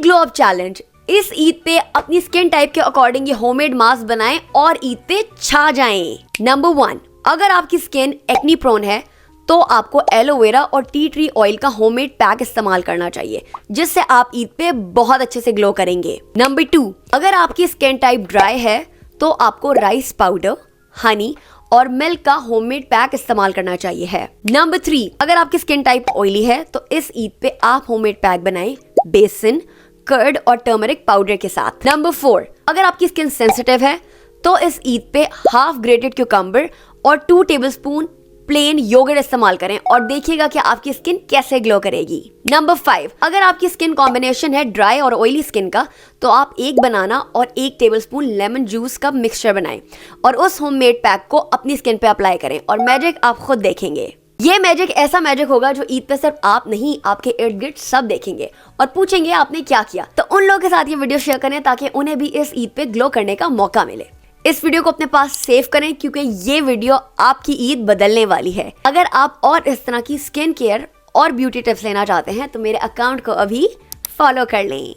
Glow up challenge. इस ईद पे अपनी स्किन टाइप के अकॉर्डिंग ये होममेड मास्क बनाएं और ईद पे छा जाएं। नंबर 1, अगर आपकी स्किन एक्नी प्रोन है तो आपको एलोवेरा और टी ट्री ऑयल का होममेड पैक इस्तेमाल करना चाहिए, जिससे आप ईद पे बहुत अच्छे से ग्लो करेंगे। नंबर 2, अगर आपकी स्किन टाइप ड्राई है तो आपको राइस पाउडर, हनी और मिल्क का होममेड पैक इस्तेमाल करना चाहिए है। नंबर 3, अगर आपकी स्किन टाइप ऑयली है तो इस ईद पे आप होममेड पैक बनाएं बेसन, कर्ड और टर्मरिक पाउडर के साथ। नंबर 4, अगर आपकी स्किन सेंसिटिव है तो इस ईद पे हाफ ग्रेटेड क्यूकम्बर और 2 टेबलस्पून प्लेन योगर्ट इस्तेमाल करें और देखिएगा कि आपकी स्किन कैसे ग्लो करेगी। नंबर 5, अगर आपकी स्किन कॉम्बिनेशन है ड्राई और ऑयली स्किन का तो आप 1 बनाना और 1 टेबलस्पून लेमन जूस का मिक्सचर बनाएं और उस होममेड पैक को अपनी स्किन पे अप्लाई करें और मैजिक आप खुद देखेंगे। ये मैजिक ऐसा मैजिक होगा जो ईद पे सिर्फ आप नहीं, आपके इर्द गिर्द सब देखेंगे और पूछेंगे आपने क्या किया। तो उन लोगों के साथ ये वीडियो शेयर करें ताकि उन्हें भी इस ईद पे ग्लो करने का मौका मिले। इस वीडियो को अपने पास सेव करें क्योंकि ये वीडियो आपकी ईद बदलने वाली है। अगर आप और इस तरह की स्किन केयर और ब्यूटी टिप्स लेना चाहते हैं तो मेरे अकाउंट को अभी फॉलो कर लें।